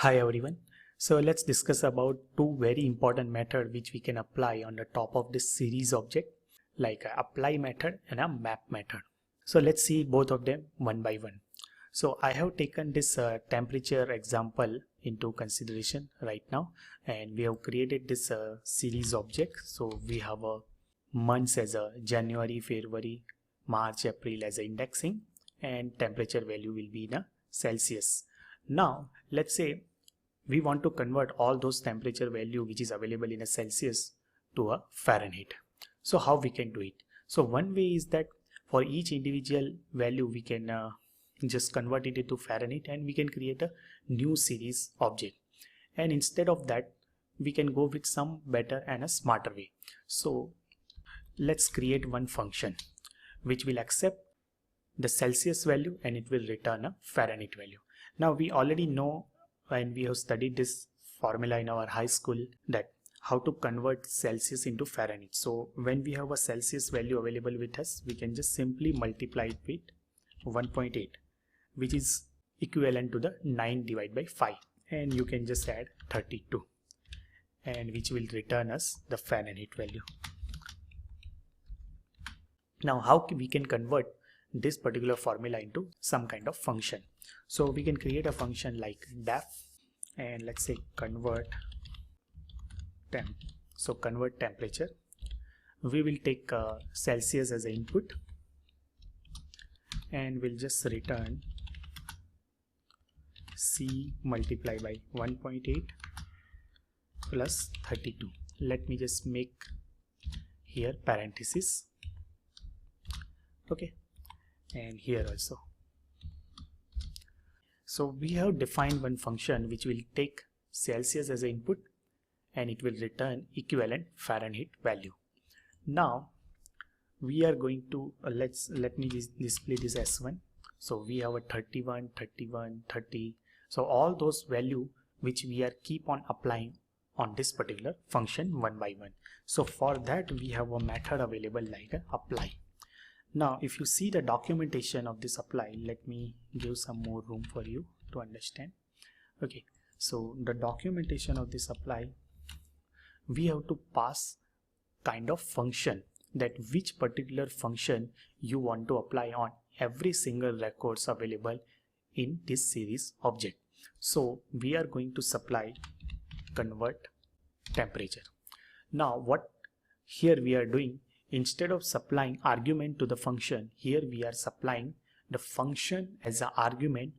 Hi everyone. So let's discuss about two very important methods which we can apply on the top of this series object, like a apply method and a map method. So let's see both of them one by one. So I have taken this temperature example into consideration right now, and we have created this series object. So we have a months as a January, February, March, April as a indexing, and temperature value will be in a Celsius. Now let's say we want to convert all those temperature value which is available in a Celsius to a Fahrenheit. So how we can do it? So one way is that for each individual value we can just convert it into Fahrenheit, and we can create a new series object. And instead of that, we can go with some better and a smarter way. So let's create one function which will accept the Celsius value and it will return a Fahrenheit value. Now we already know, and we have studied this formula in our high school, that how to convert Celsius into Fahrenheit. So when we have a Celsius value available with us, we can just simply multiply it with 1.8, which is equivalent to the 9 divided by 5, and you can just add 32, and which will return us the Fahrenheit value. Now how we can convert this particular formula into some kind of function? So we can create a function like def, and let's say convert temp. So convert temperature. We will take Celsius as an input, and we'll just return C multiplied by 1.8 plus 32. Let me just make here parenthesis. Okay, and here also. So we have defined one function which will take Celsius as an input, and it will return equivalent Fahrenheit value. Now we are going to let me display this as 1. So we have a 31, 31, 30. So all those value which we are keep on applying on this particular function one by one. So for that we have a method available like a apply. Now if you see the documentation of this apply, let me give some more room for you to understand. Okay, so the documentation of this apply, we have to pass kind of function, that which particular function you want to apply on every single records available in this series object. So we are going to supply convert temperature. Now what here we are doing, instead of supplying argument to the function, here we are supplying the function as an argument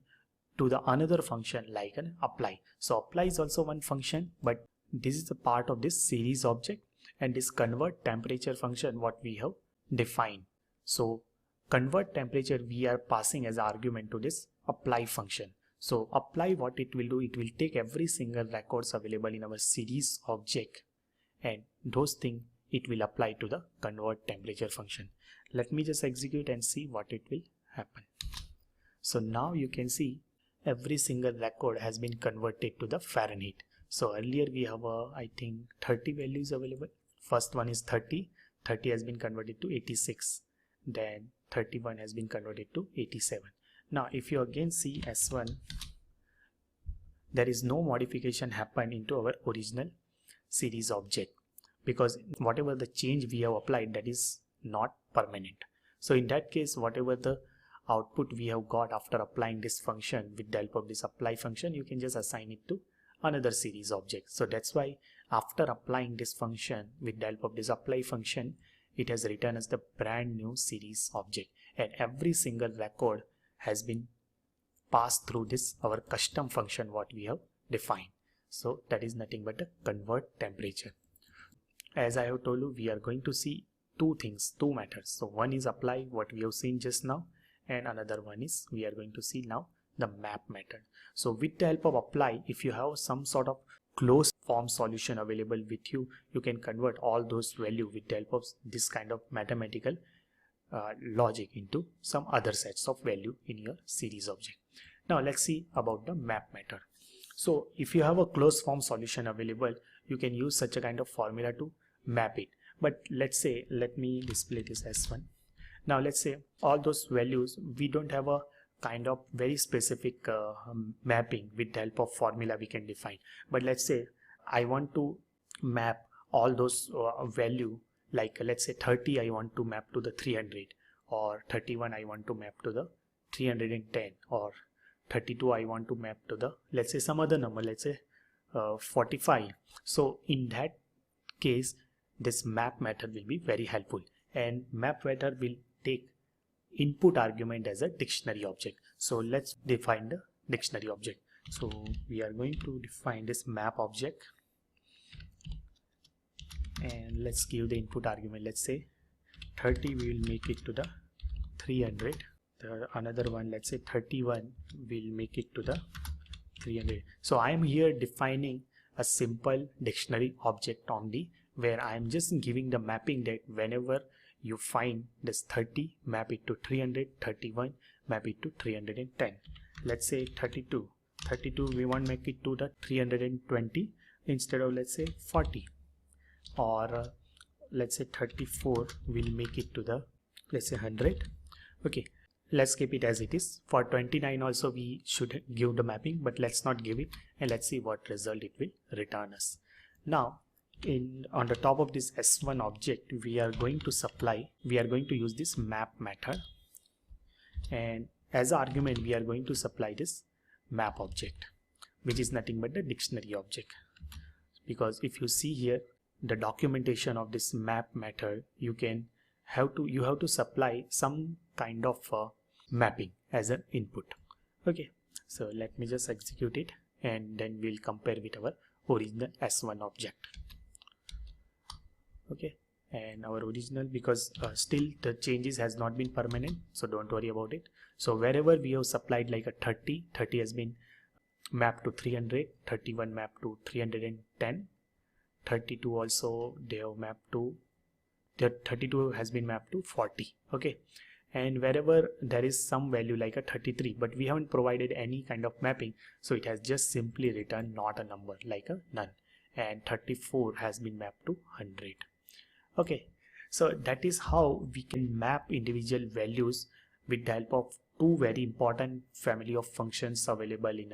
to the another function like an apply. So apply is also one function, but this is the part of this series object, and this convert temperature function what we have defined. So convert temperature we are passing as argument to this apply function. So apply, what it will do, it will take every single records available in our series object, and those things it will apply to the convert temperature function. Let me just execute and see what it will happen. So now you can see every single record has been converted to the Fahrenheit. So earlier we have I think 30 values available. First one is 30. 30 has been converted to 86. Then 31 has been converted to 87. Now if you again see S1, there is no modification happened into our original series object, because whatever the change we have applied, that is not permanent. So in that case, whatever the output we have got after applying this function with the help of this apply function, you can just assign it to another series object. So that's why after applying this function with the help of this apply function, it has returned as the brand new series object, and every single record has been passed through this our custom function what we have defined. So that is nothing but a convert temperature. As I have told you, we are going to see two things, two methods. So one is apply, what we have seen just now, and another one is we are going to see now the map method. So with the help of apply, if you have some sort of closed form solution available with you, you can convert all those value with the help of this kind of mathematical logic into some other sets of value in your series object. Now let's see about the map method. So if you have a closed form solution available, you can use such a kind of formula to map it. But let's say, let me display this as 1. Now let's say all those values, we don't have a kind of very specific mapping with the help of formula we can define. But let's say I want to map all those value, like let's say 30 I want to map to the 300, or 31 I want to map to the 310, or 32 I want to map to the, let's say, some other number, let's say 45. So in that case, this map method will be very helpful, and map method will take input argument as a dictionary object. So let's define the dictionary object. So we are going to define this map object, and let's give the input argument. Let's say 30 we will make it to the 300. The another one, let's say 31 will make it to the 300. So I am here defining a simple dictionary object only, where I am just giving the mapping that whenever you find this 30, map it to 300, 31, map it to 310. Let's say 32 we want to make it to the 320 instead of, let's say, 40, or let's say 34 will make it to the, let's say, 100. Okay, let's keep it as it is. For 29 also we should give the mapping, but let's not give it, and let's see what result it will return us. Now on the top of this S1 object, we are going to use this map method, and as an argument we are going to supply this map object, which is nothing but the dictionary object. Because if you see here the documentation of this map method, you have to supply some kind of mapping as an input. Okay, so let me just execute it, and then we'll compare with our original S1 object. Okay, and our original, because still the changes has not been permanent, so don't worry about it. So wherever we have supplied like a 30 has been mapped to 300, 31 mapped to 310, 32 also they have mapped to, 32 has been mapped to 40. Okay, and wherever there is some value like a 33, but we haven't provided any kind of mapping, so it has just simply written not a number, like a none, and 34 has been mapped to 100. Okay, so that is how we can map individual values with the help of two very important family of functions available in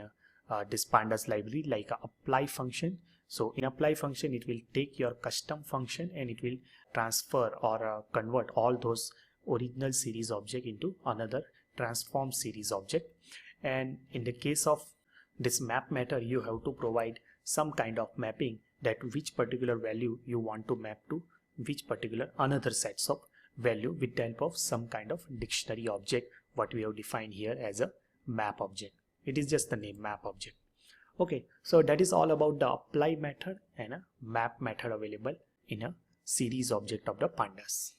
this pandas library, like a apply function. So in apply function, it will take your custom function and it will transfer or convert all those original series object into another transform series object. And in the case of this map method, you have to provide some kind of mapping that which particular value you want to map to which particular another sets of value with the help of some kind of dictionary object, what we have defined here as a map object. It is just the name map object. Okay, so that is all about the apply method and a map method available in a series object of the pandas.